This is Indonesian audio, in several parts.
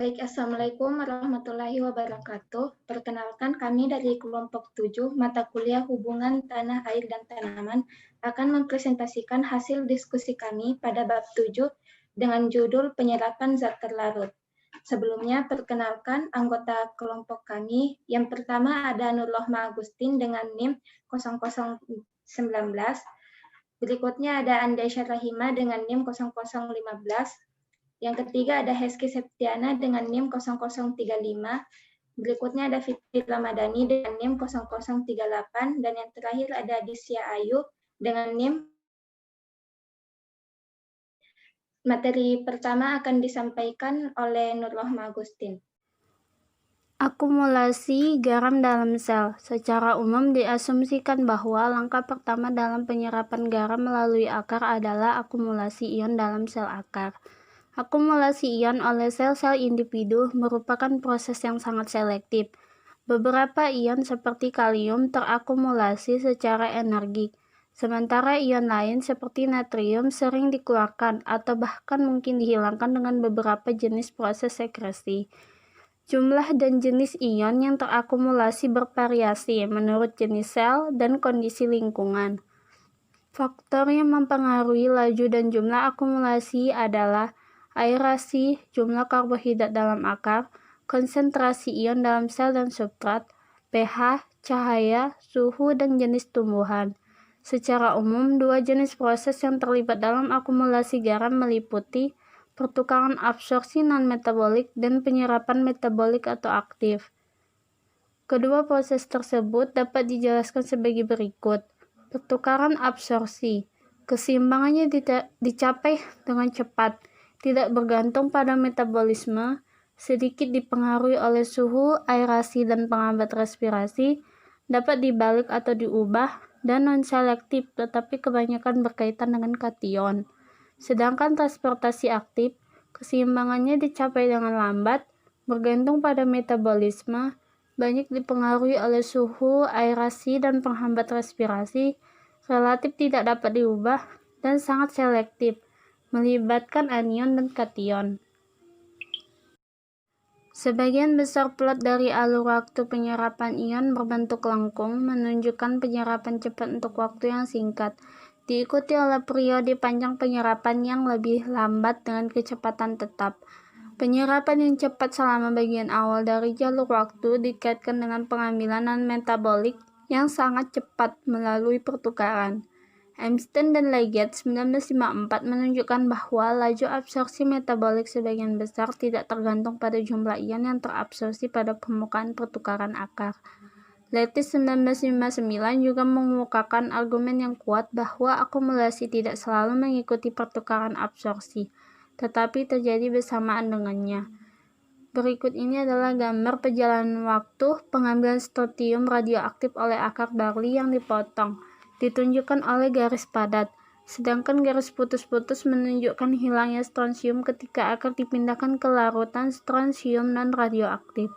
Baik, Assalamualaikum warahmatullahi wabarakatuh. Perkenalkan, kami dari kelompok 7 mata kuliah Hubungan Tanah, Air, dan Tanaman akan mempresentasikan hasil diskusi kami pada bab 7 dengan judul Penyerapan Zat Terlarut. Sebelumnya, perkenalkan anggota kelompok kami. Yang pertama ada Nurrohma Agustin dengan NIM 0019. Berikutnya ada Andaisya Rahima dengan NIM 0015. Yang ketiga ada Heski Septiana dengan NIM 0035. Berikutnya ada Fitri Ramadhani dengan NIM 0038. Dan yang terakhir ada Disya Ayu dengan NIM. Materi pertama akan disampaikan oleh Nurrohma Agustin. Akumulasi garam dalam sel. Secara umum diasumsikan bahwa langkah pertama dalam penyerapan garam melalui akar adalah akumulasi ion dalam sel akar. Akumulasi ion oleh sel-sel individu merupakan proses yang sangat selektif. Beberapa ion seperti kalium terakumulasi secara energik, sementara ion lain seperti natrium sering dikeluarkan atau bahkan mungkin dihilangkan dengan beberapa jenis proses sekresi. Jumlah dan jenis ion yang terakumulasi bervariasi menurut jenis sel dan kondisi lingkungan. Faktor yang mempengaruhi laju dan jumlah akumulasi adalah aerasi, jumlah karbohidrat dalam akar, konsentrasi ion dalam sel dan substrat, pH, cahaya, suhu, dan jenis tumbuhan. Secara umum, dua jenis proses yang terlibat dalam akumulasi garam meliputi pertukaran absorpsi non-metabolik dan penyerapan metabolik atau aktif. Kedua proses tersebut dapat dijelaskan sebagai berikut. Pertukaran absorpsi. Keseimbangannya dicapai dengan cepat, tidak bergantung pada metabolisme, sedikit dipengaruhi oleh suhu, aerasi, dan penghambat respirasi, dapat dibalik atau diubah, dan non-selektif, tetapi kebanyakan berkaitan dengan kation. Sedangkan transportasi aktif, keseimbangannya dicapai dengan lambat, bergantung pada metabolisme, banyak dipengaruhi oleh suhu, aerasi, dan penghambat respirasi, relatif tidak dapat diubah, dan sangat selektif, melibatkan anion dan kation. Sebagian besar plot dari alur waktu penyerapan ion berbentuk lengkung menunjukkan penyerapan cepat untuk waktu yang singkat, diikuti oleh periode panjang penyerapan yang lebih lambat dengan kecepatan tetap. Penyerapan yang cepat selama bagian awal dari jalur waktu dikaitkan dengan pengambilan non-metabolik yang sangat cepat melalui pertukaran. Einstein dan Leggett 1954 menunjukkan bahwa laju absorpsi metabolik sebagian besar tidak tergantung pada jumlah ion yang terabsorpsi pada permukaan pertukaran akar. Lattice 1959 juga mengemukakan argumen yang kuat bahwa akumulasi tidak selalu mengikuti pertukaran absorpsi, tetapi terjadi bersamaan dengannya. Berikut ini adalah gambar perjalanan waktu pengambilan strontium radioaktif oleh akar barley yang dipotong, ditunjukkan oleh garis padat, sedangkan garis putus-putus menunjukkan hilangnya strontium ketika akar dipindahkan ke larutan strontium non-radioaktif.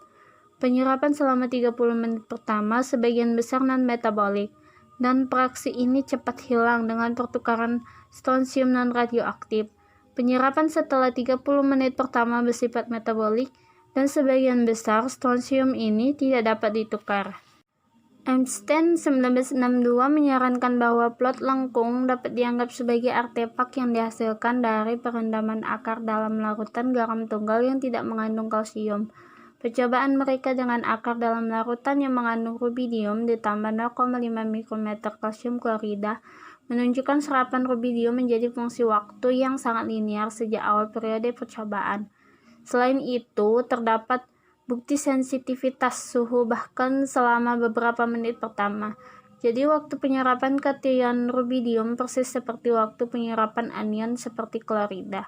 Penyerapan selama 30 menit pertama sebagian besar non-metabolik, dan fraksi ini cepat hilang dengan pertukaran strontium non-radioaktif. Penyerapan setelah 30 menit pertama bersifat metabolik, dan sebagian besar strontium ini tidak dapat ditukar. Einstein 1962 menyarankan bahwa plot lengkung dapat dianggap sebagai artefak yang dihasilkan dari perendaman akar dalam larutan garam tunggal yang tidak mengandung kalsium. Percobaan mereka dengan akar dalam larutan yang mengandung rubidium ditambah 0,5 mikrometer kalsium klorida menunjukkan serapan rubidium menjadi fungsi waktu yang sangat linear sejak awal periode percobaan. Selain itu, terdapat bukti sensitivitas suhu bahkan selama beberapa menit pertama. Jadi waktu penyerapan kation rubidium persis seperti waktu penyerapan anion seperti klorida.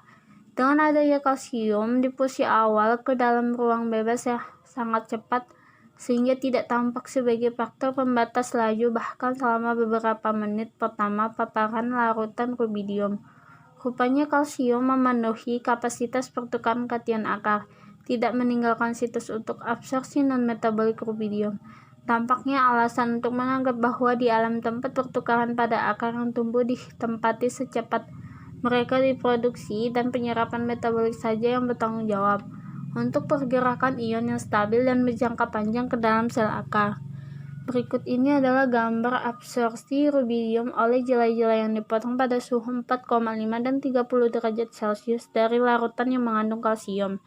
Dengan adanya kalsium difusi awal ke dalam ruang bebas yang sangat cepat sehingga tidak tampak sebagai faktor pembatas laju bahkan selama beberapa menit pertama paparan larutan rubidium. Rupanya kalsium memenuhi kapasitas pertukaran kation akar, tidak meninggalkan situs untuk absorpsi non-metabolik rubidium. Tampaknya alasan untuk menganggap bahwa di alam tempat pertukaran pada akar yang tumbuh ditempati secepat mereka diproduksi dan penyerapan metabolik saja yang bertanggung jawab. untuk pergerakan ion yang stabil dan berjangka panjang ke dalam sel akar. Berikut ini adalah gambar absorpsi rubidium oleh jelai-jelai yang dipotong pada suhu 4,5 dan 30 derajat Celcius dari larutan yang mengandung kalsium.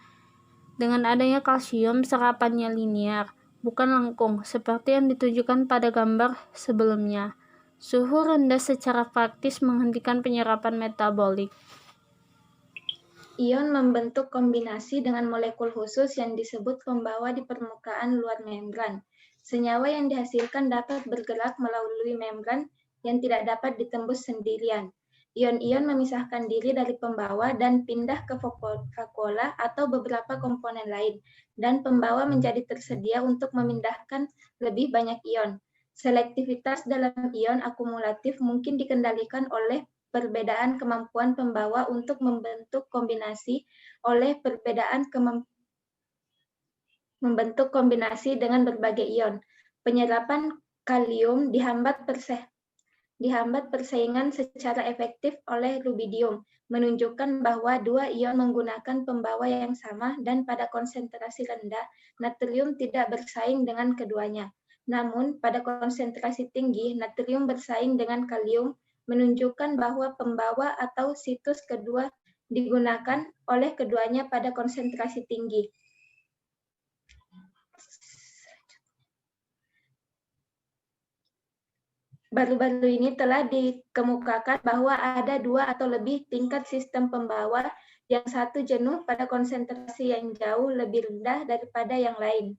Dengan adanya kalsium, serapannya linear, bukan lengkung, seperti yang ditunjukkan pada gambar sebelumnya. Suhu rendah secara praktis menghentikan penyerapan metabolik. Ion membentuk kombinasi dengan molekul khusus yang disebut pembawa di permukaan luar membran. Senyawa yang dihasilkan dapat bergerak melalui membran yang tidak dapat ditembus sendirian. Ion-ion memisahkan diri dari pembawa dan pindah ke vakuola atau beberapa komponen lain, dan pembawa menjadi tersedia untuk memindahkan lebih banyak ion. Selektivitas dalam ion akumulatif mungkin dikendalikan oleh perbedaan kemampuan pembawa untuk membentuk kombinasi oleh perbedaan membentuk kombinasi dengan berbagai ion. Penyerapan kalium dihambat persaingan secara efektif oleh rubidium, menunjukkan bahwa dua ion menggunakan pembawa yang sama dan pada konsentrasi rendah, natrium tidak bersaing dengan keduanya. Namun, pada konsentrasi tinggi, natrium bersaing dengan kalium, menunjukkan bahwa pembawa atau situs kedua digunakan oleh keduanya pada konsentrasi tinggi. Baru-baru ini telah dikemukakan bahwa ada 2 atau lebih tingkat sistem pembawa, yang satu jenuh pada konsentrasi yang jauh lebih rendah daripada yang lain.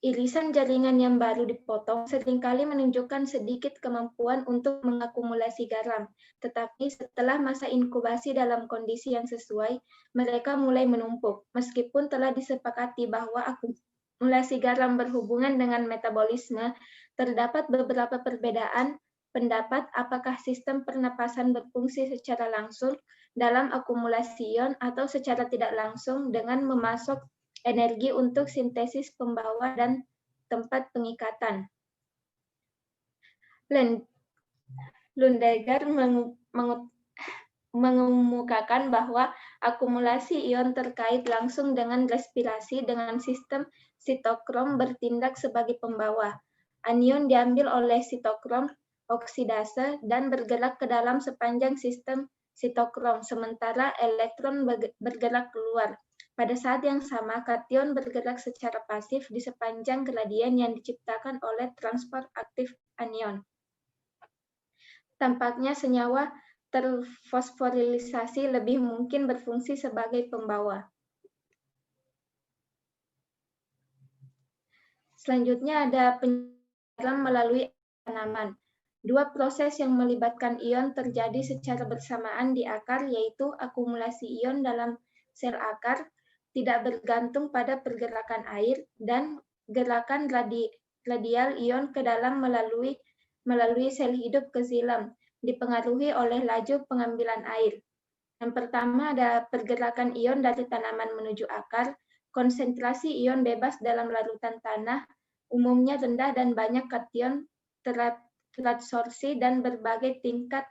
Irisan jaringan yang baru dipotong seringkali menunjukkan sedikit kemampuan untuk mengakumulasi garam, tetapi setelah masa inkubasi dalam kondisi yang sesuai, mereka mulai menumpuk, meskipun telah disepakati bahwa akumulasi garam berhubungan dengan metabolisme. Terdapat beberapa perbedaan pendapat apakah sistem pernapasan berfungsi secara langsung dalam akumulasi ion atau secara tidak langsung dengan memasok energi untuk sintesis pembawa dan tempat pengikatan. Lundegaard mengemukakan bahwa akumulasi ion terkait langsung dengan respirasi dengan sistem sitokrom bertindak sebagai pembawa. Anion diambil oleh sitokrom oksidase dan bergerak ke dalam sepanjang sistem sitokrom, sementara elektron bergerak keluar. Pada saat yang sama, kation bergerak secara pasif di sepanjang gradien yang diciptakan oleh transport aktif anion. Tampaknya senyawa terfosforilisasi lebih mungkin berfungsi sebagai pembawa. Selanjutnya ada penyebaran melalui tanaman. Dua proses yang melibatkan ion terjadi secara bersamaan di akar, yaitu akumulasi ion dalam sel akar, tidak bergantung pada pergerakan air, dan gerakan radial ion ke dalam melalui sel hidup ke xilem, dipengaruhi oleh laju pengambilan air. Yang pertama ada pergerakan ion dari tanaman menuju akar. Konsentrasi ion bebas dalam larutan tanah umumnya rendah dan banyak kation teradsorpsi dan berbagai tingkat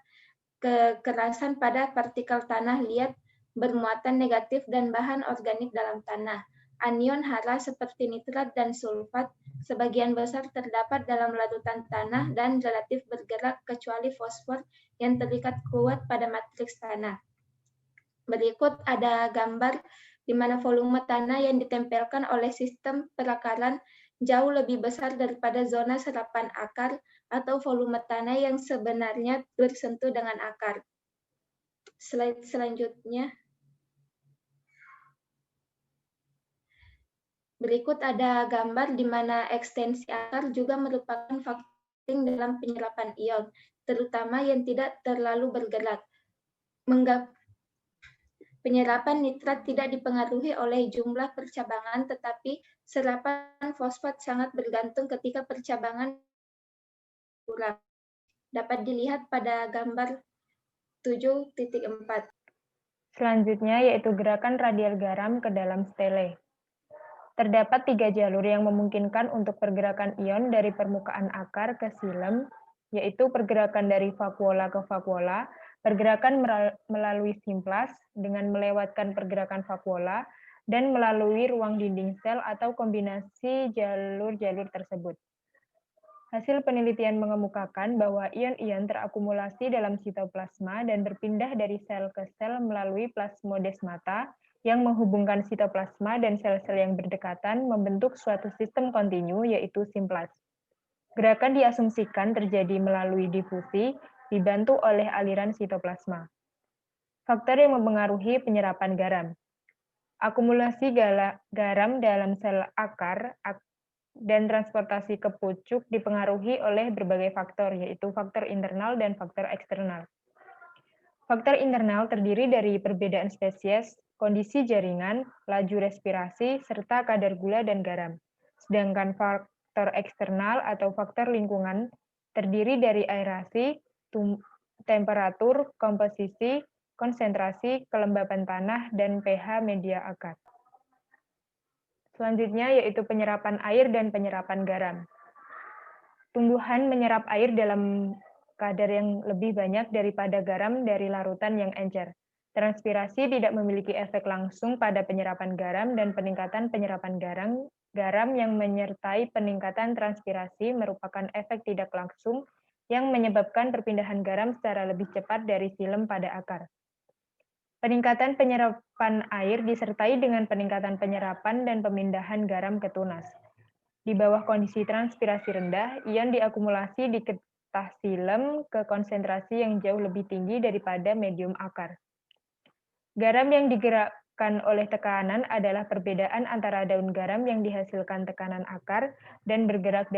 kekerasan pada partikel tanah liat bermuatan negatif dan bahan organik dalam tanah. Anion hara seperti nitrat dan sulfat sebagian besar terdapat dalam larutan tanah dan relatif bergerak kecuali fosfor yang terikat kuat pada matriks tanah. Berikut ada gambar di mana volume tanah yang ditempelkan oleh sistem perakaran jauh lebih besar daripada zona serapan akar atau volume tanah yang sebenarnya bersentuh dengan akar. Slide selanjutnya. Berikut ada gambar di mana ekstensi akar juga merupakan faktor penting dalam penyerapan ion, terutama yang tidak terlalu bergerak. Penyerapan nitrat tidak dipengaruhi oleh jumlah percabangan, tetapi serapan fosfat sangat bergantung ketika percabangan kurang. Dapat dilihat pada gambar 7.4. Selanjutnya yaitu gerakan radial garam ke dalam stele. Terdapat 3 jalur yang memungkinkan untuk pergerakan ion dari permukaan akar ke xilem, yaitu pergerakan dari vakuola ke vakuola, pergerakan melalui simplas dengan melewatkan pergerakan vakuola, dan melalui ruang dinding sel atau kombinasi jalur-jalur tersebut. Hasil penelitian mengemukakan bahwa ion-ion terakumulasi dalam sitoplasma dan berpindah dari sel ke sel melalui plasmodesmata yang menghubungkan sitoplasma dan sel-sel yang berdekatan membentuk suatu sistem kontinu, yaitu simplas. Gerakan diasumsikan terjadi melalui difusi, dibantu oleh aliran sitoplasma. Faktor yang mempengaruhi penyerapan garam. Akumulasi garam dalam sel akar dan transportasi ke pucuk dipengaruhi oleh berbagai faktor, yaitu faktor internal dan faktor eksternal. Faktor internal terdiri dari perbedaan spesies, kondisi jaringan, laju respirasi, serta kadar gula dan garam. Sedangkan faktor eksternal atau faktor lingkungan terdiri dari aerasi, temperatur, komposisi, konsentrasi, kelembapan tanah, dan pH media akar. Selanjutnya yaitu penyerapan air dan penyerapan garam. Tumbuhan menyerap air dalam kadar yang lebih banyak daripada garam dari larutan yang encer. Transpirasi tidak memiliki efek langsung pada penyerapan garam dan peningkatan penyerapan garam yang menyertai peningkatan transpirasi merupakan efek tidak langsung yang menyebabkan perpindahan garam secara lebih cepat dari silem pada akar. Peningkatan penyerapan air disertai dengan peningkatan penyerapan dan pemindahan garam ke tunas. Di bawah kondisi transpirasi rendah, ion diakumulasi di getah silem ke konsentrasi yang jauh lebih tinggi daripada medium akar. Garam yang digerakkan oleh tekanan adalah perbedaan antara daun garam yang dihasilkan tekanan akar dan bergerak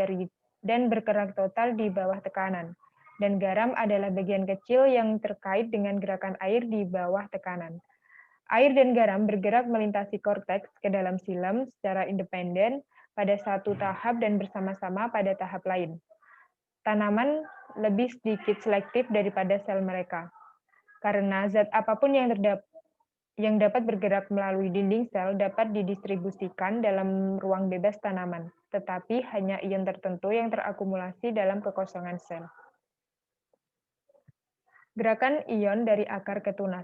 total di bawah tekanan. Dan garam adalah bagian kecil yang terkait dengan gerakan air di bawah tekanan. Air dan garam bergerak melintasi korteks ke dalam silem secara independen pada satu tahap dan bersama-sama pada tahap lain. Tanaman lebih sedikit selektif daripada sel mereka. Karena zat apapun yang dapat bergerak melalui dinding sel dapat didistribusikan dalam ruang bebas tanaman, tetapi hanya ion tertentu yang terakumulasi dalam kekosongan sel. Gerakan ion dari akar ke tunas.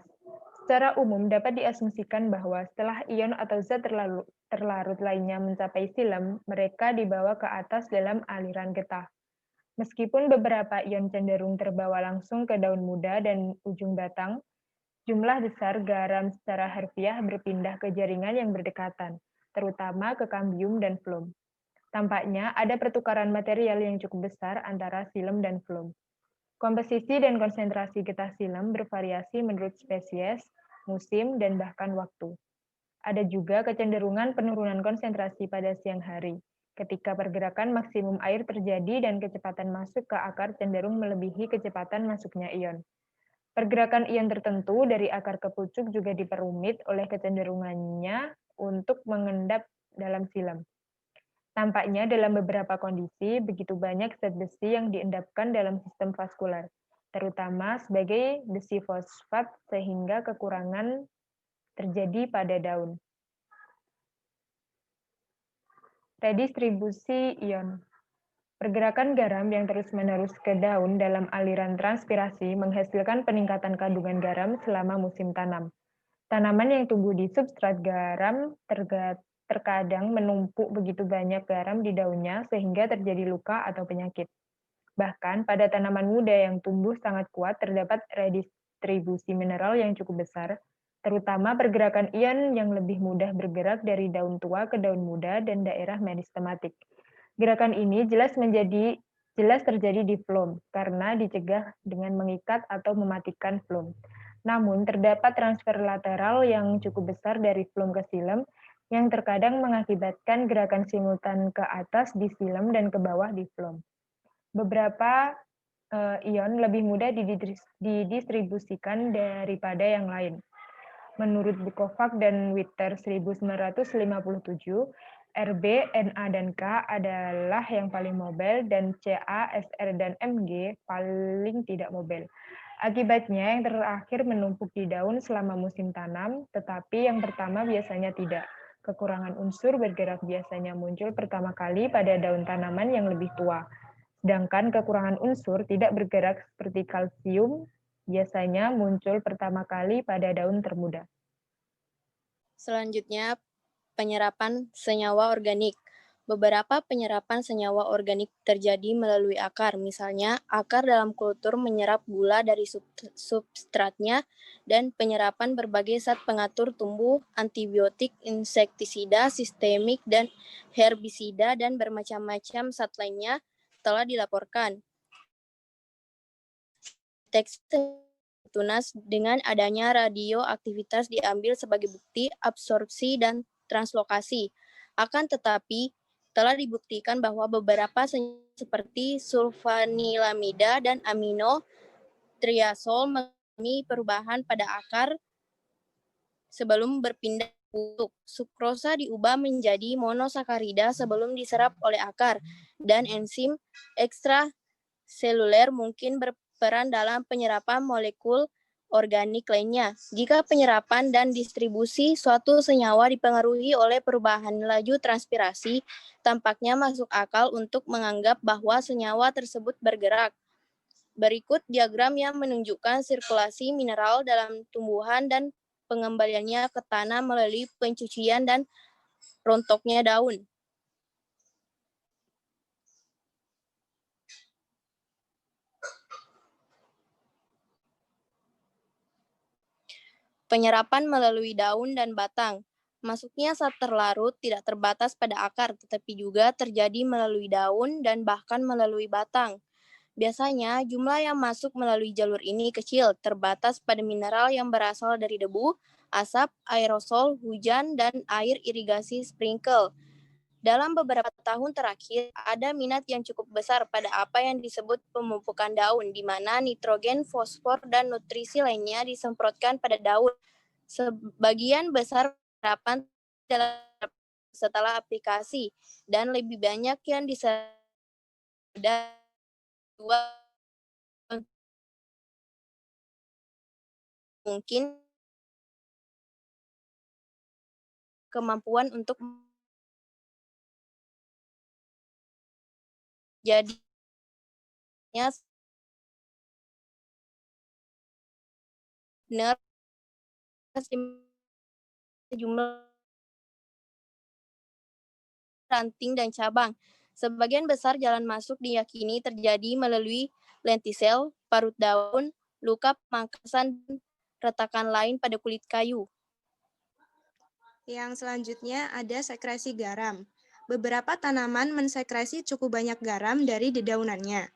Secara umum dapat diasumsikan bahwa setelah ion atau zat terlarut lainnya mencapai silem, mereka dibawa ke atas dalam aliran getah. Meskipun beberapa ion cenderung terbawa langsung ke daun muda dan ujung batang, jumlah besar garam secara harfiah berpindah ke jaringan yang berdekatan, terutama ke kambium dan flum. Tampaknya ada pertukaran material yang cukup besar antara silem dan flum. Komposisi dan konsentrasi getah silem bervariasi menurut spesies, musim, dan bahkan waktu. Ada juga kecenderungan penurunan konsentrasi pada siang hari, ketika pergerakan maksimum air terjadi dan kecepatan masuk ke akar cenderung melebihi kecepatan masuknya ion. Pergerakan ion tertentu dari akar ke pucuk juga diperumit oleh kecenderungannya untuk mengendap dalam silem. Tampaknya dalam beberapa kondisi, begitu banyak zat besi yang diendapkan dalam sistem vaskular, terutama sebagai besi fosfat sehingga kekurangan terjadi pada daun. Redistribusi ion. Pergerakan garam yang terus-menerus ke daun dalam aliran transpirasi menghasilkan peningkatan kandungan garam selama musim tanam. Tanaman yang tumbuh di substrat garam terkadang menumpuk begitu banyak garam di daunnya sehingga terjadi luka atau penyakit. Bahkan pada tanaman muda yang tumbuh sangat kuat terdapat redistribusi mineral yang cukup besar, terutama pergerakan ion yang lebih mudah bergerak dari daun tua ke daun muda dan daerah meristematik. Gerakan ini jelas terjadi di flum karena dicegah dengan mengikat atau mematikan flum. Namun terdapat transfer lateral yang cukup besar dari flum ke silem yang terkadang mengakibatkan gerakan simultan ke atas di silem dan ke bawah di flum. Beberapa ion lebih mudah didistribusikan daripada yang lain. Menurut Bukovac dan Witter 1957, Rb, Na, dan K adalah yang paling mobile dan Ca, Sr, dan Mg paling tidak mobile. Akibatnya yang terakhir menumpuk di daun selama musim tanam, tetapi yang pertama biasanya tidak. Kekurangan unsur bergerak biasanya muncul pertama kali pada daun tanaman yang lebih tua. Sedangkan kekurangan unsur tidak bergerak seperti kalsium biasanya muncul pertama kali pada daun termuda. Selanjutnya, penyerapan senyawa organik. Beberapa penyerapan senyawa organik terjadi melalui akar. Misalnya, akar dalam kultur menyerap gula dari substratnya dan penyerapan berbagai zat pengatur tumbuh, antibiotik, insektisida, sistemik, dan herbisida, dan bermacam-macam zat lainnya telah dilaporkan. Teks tunas dengan adanya radioaktivitas diambil sebagai bukti absorpsi dan translokasi. Akan tetapi, telah dibuktikan bahwa beberapa senyawa seperti sulfanilamida dan amino triazol mengalami perubahan pada akar sebelum berpindah bentuk. Sukrosa diubah menjadi monosakarida sebelum diserap oleh akar, dan enzim ekstraseluler mungkin berperan dalam penyerapan molekul organik lainnya. Jika penyerapan dan distribusi suatu senyawa dipengaruhi oleh perubahan laju transpirasi, tampaknya masuk akal untuk menganggap bahwa senyawa tersebut bergerak. Berikut diagram yang menunjukkan sirkulasi mineral dalam tumbuhan dan pengembaliannya ke tanah melalui pencucian dan rontoknya daun. Penyerapan melalui daun dan batang. Masuknya zat terlarut tidak terbatas pada akar, tetapi juga terjadi melalui daun dan bahkan melalui batang. Biasanya, jumlah yang masuk melalui jalur ini kecil, terbatas pada mineral yang berasal dari debu, asap, aerosol, hujan, dan air irigasi sprinkle. Dalam beberapa tahun terakhir, ada minat yang cukup besar pada apa yang disebut pemupukan daun, di mana nitrogen, fosfor, dan nutrisi lainnya disemprotkan pada daun. Sebagian besar penerapan setelah aplikasi, dan lebih banyak yang disedot mungkin kemampuan untuk jadinya benar sejumlah ranting dan cabang. Sebagian besar jalan masuk diyakini terjadi melalui lentisel, parut daun, luka pemangkasan, dan retakan lain pada kulit kayu. Yang selanjutnya ada sekresi garam. Beberapa tanaman mensekresi cukup banyak garam dari dedaunannya.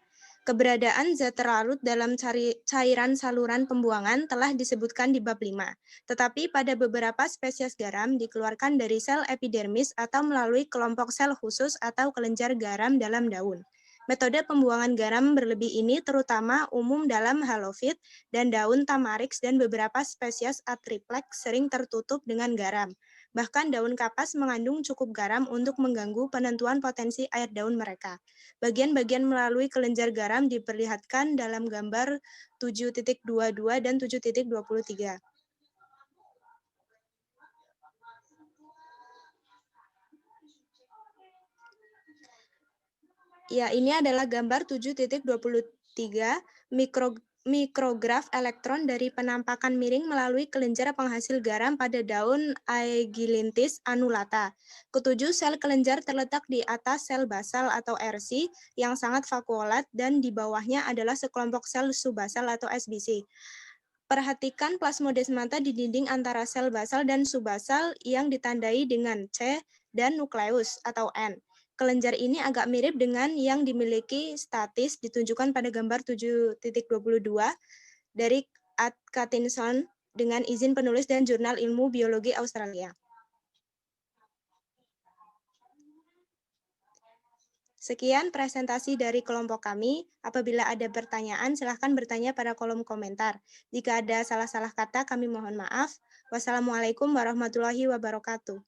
Keberadaan zat terlarut dalam cairan saluran pembuangan telah disebutkan di bab 5. Tetapi pada beberapa spesies garam dikeluarkan dari sel epidermis atau melalui kelompok sel khusus atau kelenjar garam dalam daun. Metode pembuangan garam berlebih ini terutama umum dalam halofit dan daun tamarix, dan beberapa spesies Atriplex sering tertutup dengan garam. Bahkan daun kapas mengandung cukup garam untuk mengganggu penentuan potensi air daun mereka. Bagian-bagian melalui kelenjar garam diperlihatkan dalam gambar 7.22 dan 7.23. Ya, ini adalah gambar 7.23 mikrograf elektron dari penampakan miring melalui kelenjar penghasil garam pada daun Aegilinthis annulata. Ketujuh sel kelenjar terletak di atas sel basal atau RC yang sangat vakuolat, dan di bawahnya adalah sekelompok sel subbasal atau SBC. Perhatikan plasmodesmata di dinding antara sel basal dan subbasal yang ditandai dengan C dan nukleus atau N. Kelenjar ini agak mirip dengan yang dimiliki statis ditunjukkan pada gambar 7.22 dari Atkinson dengan izin penulis dan Jurnal Ilmu Biologi Australia. Sekian presentasi dari kelompok kami. Apabila ada pertanyaan, silahkan bertanya pada kolom komentar. Jika ada salah-salah kata, kami mohon maaf. Wassalamualaikum warahmatullahi wabarakatuh.